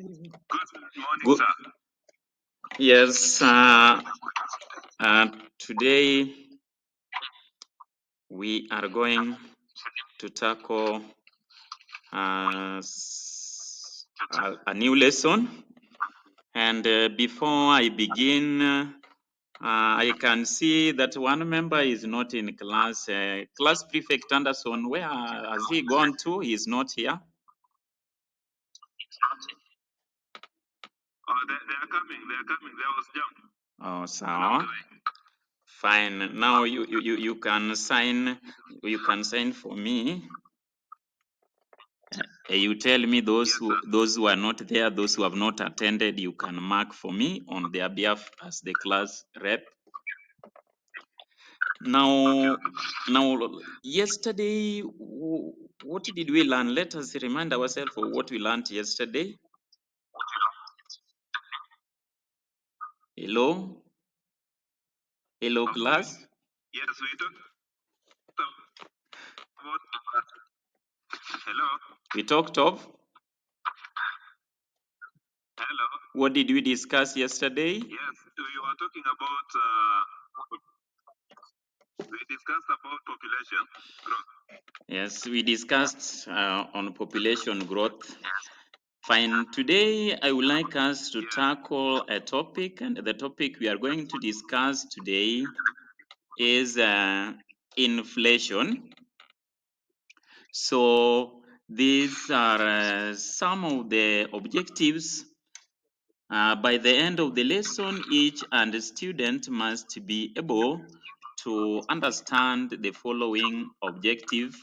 morning, Good. sir. Yes, today we are going to tackle a new lesson. And before I begin, I can see that one member is not in class. Class Prefect Anderson, where has he gone to? He is not here. Oh, they are coming. They are coming. There was jump. Oh, sawa. Fine. Now you can sign. You can sign for me. You tell me those who are not there, those who have not attended. You can mark for me on their behalf as the class rep. Now, yesterday, what did we learn? Let us remind ourselves of what we learned yesterday. Hello, class. Yes, we talked about. Hello. We talked of. Hello. What did we discuss yesterday? Yes, we were talking about. We discussed about population growth. Yes, we discussed on population growth. Fine. Today, I would like us to tackle a topic, and the topic we are going to discuss today is inflation. So, these are some of the objectives. By the end of the lesson, each and student must be able to understand the following objective.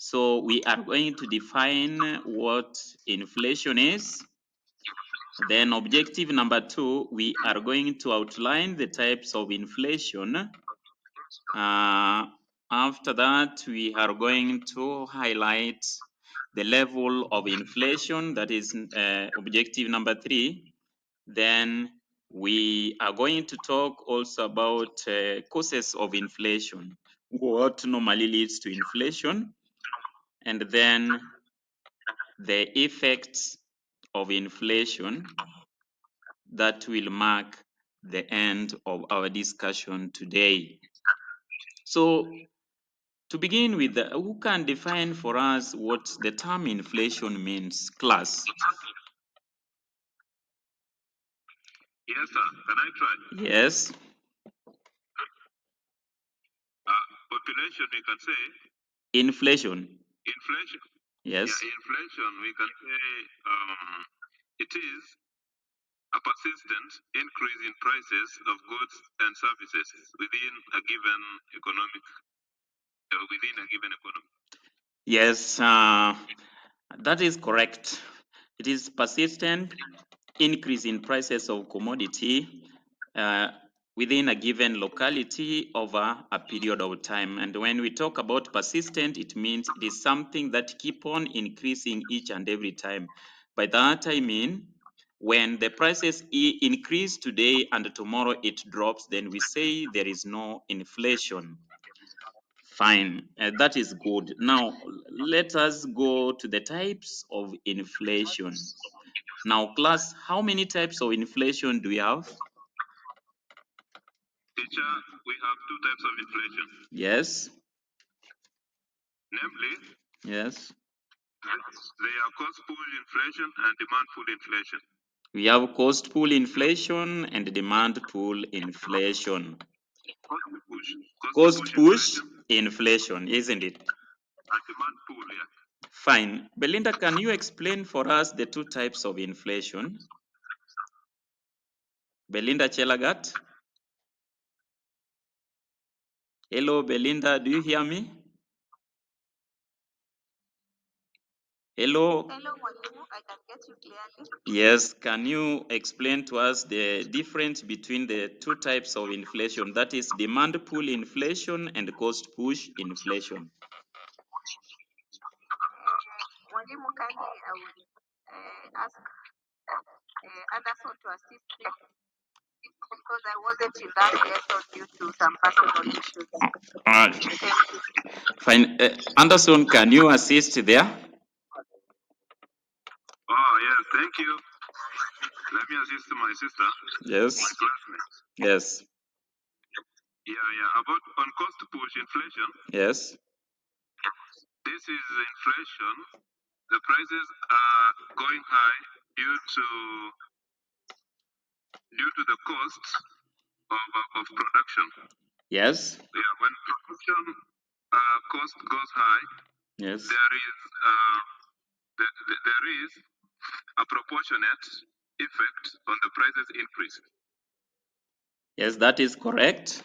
So we are going to define what inflation is. Then objective number 2, we are going to outline the types of inflation. After that, we are going to highlight the level of inflation, that is objective number 3. Then we are going to talk also about causes of inflation, what normally leads to inflation, and then the effects of inflation that will mark the end of our discussion today. So, to begin with, who can define for us what the term inflation means, class? Yes, sir. Can I try? Yes. Population, we can say. Inflation. Inflation. Yes. Yeah, inflation, we can say it is a persistent increase in prices of goods and services within a given economy. Yes, that is correct. It is persistent increase in prices of commodity within a given locality over a period of time. And when we talk about persistent, it means it is something that keep on increasing each and every time. By that I mean, when the prices increase today and tomorrow it drops, then we say there is no inflation. Fine, that is good. Now, let us go to the types of inflation. Now, class, how many types of inflation do we have? Teacher, we have two types of inflation. Yes. Namely, yes. They are cost pull inflation and demand pull inflation. We have cost pull inflation and demand pull inflation. Cost push inflation, isn't it? And demand pull, yeah. Fine. Belinda, can you explain for us the two types of inflation? Belinda Chelagat? Hello, Belinda, do you hear me? Hello. Hello, Mwalimu. I can get you clearly. Yes, can you explain to us the difference between the two types of inflation, that is demand pull inflation and cost push inflation? Mwalimu, kindly, I will ask Anderson to assist me because I wasn't in that lesson due to some personal issues. Fine. Anderson, can you assist there? Oh, yes, thank you. Let me assist my sister, Yes. my classmate. Yes. Yeah. About on cost push inflation. Yes. This is inflation. The prices are going high due to the costs of production. Yes. Yeah, when production cost goes high, Yes. there is a proportionate effect on the prices increase. Yes, that is correct.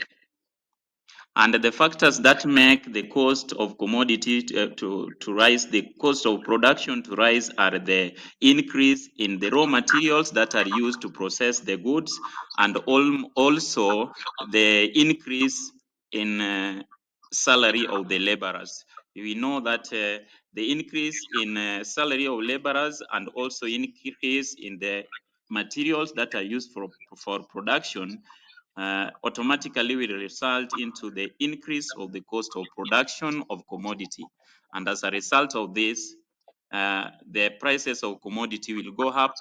And the factors that make the cost of commodity to rise, the cost of production to rise, are the increase in the raw materials that are used to process the goods, and also the increase in salary of the laborers. We know that the increase in salary of laborers and also increase in the materials that are used for production automatically will result into the increase of the cost of production of commodity. And as a result of this, the prices of commodity will go up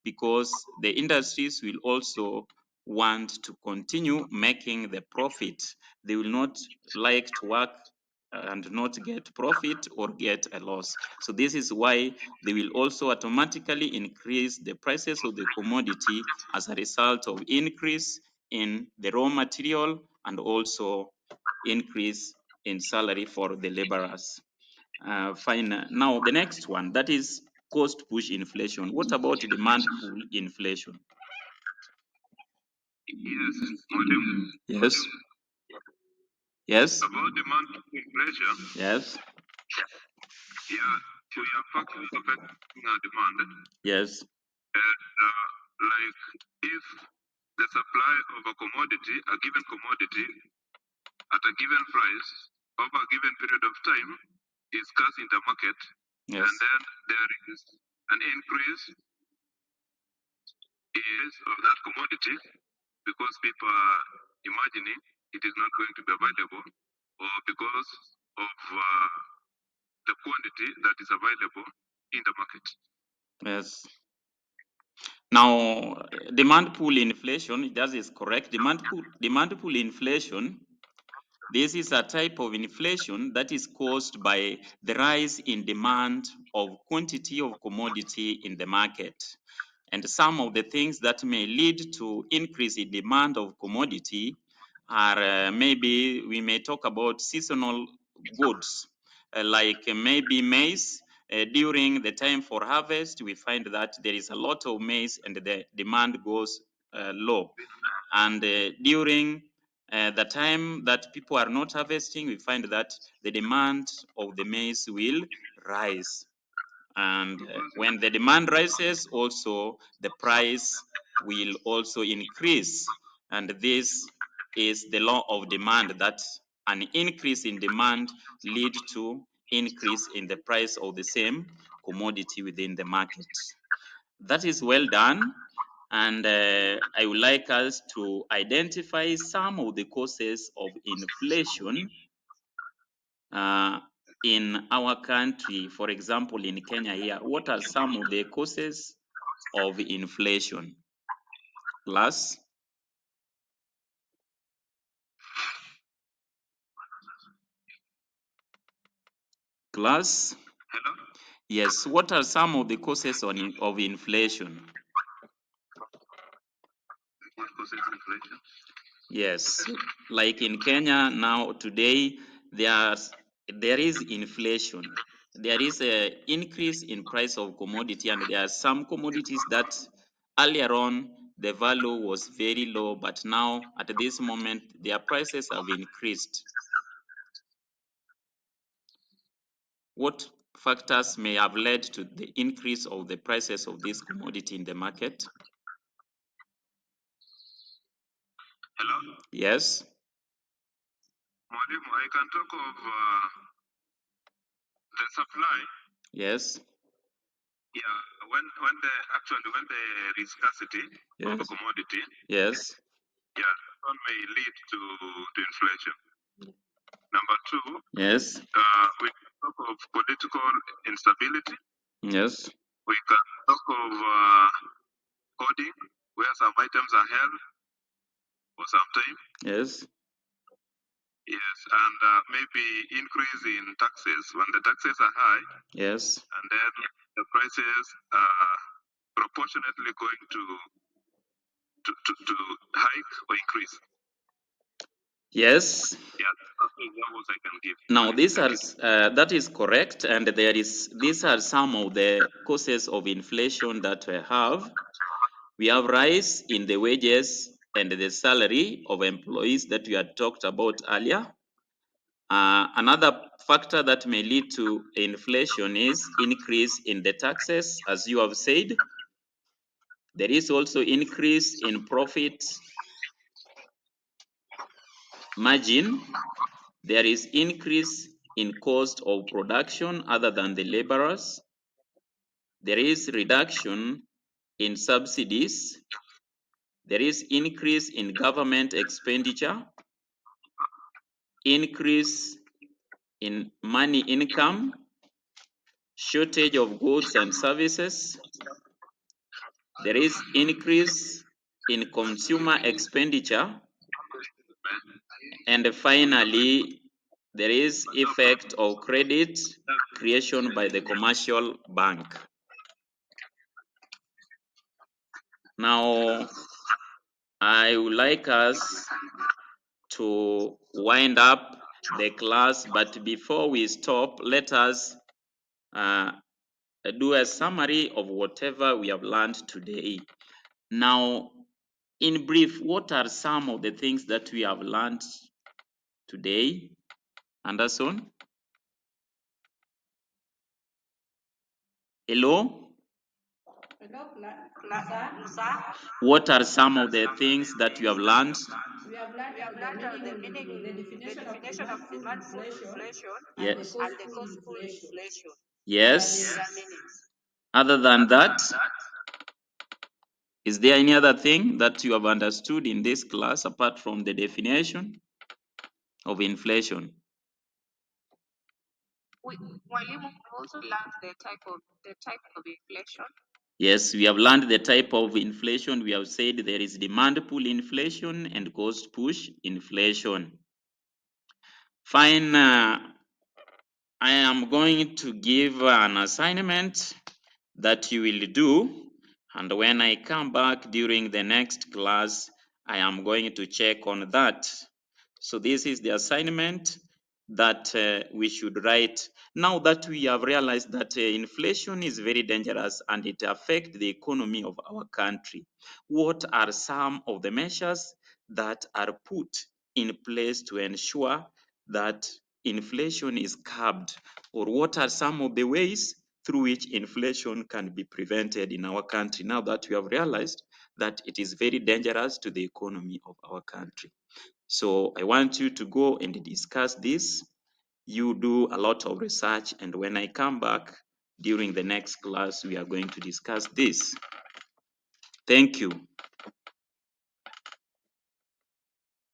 because the industries will also want to continue making the profit. They will not like to work and not get profit or get a loss. So this is why they will also automatically increase the prices of the commodity as a result of increase in the raw material and also increase in salary for the laborers. Fine. Now the next one, that is cost push inflation. What about demand pull inflation? Yes, Mwalimu. Yes. Yes. About demand inflation, Yes. yeah, we are factors affecting our demand. Yes. And like if the supply of a commodity, a given commodity, at a given price over a given period of time is scarce in the market, Yes. and then there is an increase of that commodity because people are imagining it is not going to be available, or because of the quantity that is available in the market. Yes. Now, demand pull inflation, that is correct. Demand pull inflation, this is a type of inflation that is caused by the rise in demand of quantity of commodity in the market. And some of the things that may lead to increase in demand of commodity are maybe we may talk about seasonal goods, like maybe maize. During the time for harvest, we find that there is a lot of maize and the demand goes low. And during the time that people are not harvesting, we find that the demand of the maize will rise. And when the demand rises, also the price will also increase. And this is the law of demand, that an increase in demand lead to increase in the price of the same commodity within the market. That is well done. And I would like us to identify some of the causes of inflation in our country. For example, in Kenya here, what are some of the causes of inflation? Class? Class? Hello? Yes, what are some of the causes of inflation? What causes inflation? Yes, like in Kenya now today, there is inflation. There is an increase in price of commodity, and there are some commodities that earlier on the value was very low, but now at this moment their prices have increased. What factors may have led to the increase of the prices of this commodity in the market? Hello? Yes. Mwalimu, I can talk of the supply. Yes. Yeah, when there is scarcity of a Yes. commodity, Yes. yeah, that one may lead to inflation. Number two, Yes. we can talk of political instability. Yes. We can talk of coding, where some items are held for some time. Yes. Yes, and maybe increase in taxes when the taxes are high, Yes. and then the prices are proportionately going to hike or increase. Yes. Yeah, that's the examples I can give. Now, that is correct, and these are some of the causes of inflation that we have. We have rise in the wages and the salary of employees that we had talked about earlier. Another factor that may lead to inflation is increase in the taxes, as you have said. There is also increase in profit margin. There is increase in cost of production other than the laborers. There is reduction in subsidies. There is increase in government expenditure, increase in money income, shortage of goods and services. There is increase in consumer expenditure. And finally, there is effect of credit creation by the commercial bank. Now, I would like us to wind up the class, but before we stop, let us do a summary of whatever we have learned today. Now, in brief, what are some of the things that we have learned today? Anderson? Hello? What are some of the things that you have learned? We have learned the definition of demand pull inflation Yes. and the cost pull inflation. Yes. Their meanings. Other than that, is there any other thing that you have understood in this class apart from the definition of inflation? Mwalimu also learned the type of inflation. Yes, we have learned the type of inflation. We have said there is demand pull inflation and cost push inflation. Fine. I am going to give an assignment that you will do, and when I come back during the next class, I am going to check on that. So this is the assignment that we should write. Now that we have realized that inflation is very dangerous and it affects the economy of our country, what are some of the measures that are put in place to ensure that inflation is curbed? Or what are some of the ways through which inflation can be prevented in our country now that we have realized that it is very dangerous to the economy of our country? So I want you to go and discuss this. You do a lot of research, and when I come back during the next class, we are going to discuss this. Thank you.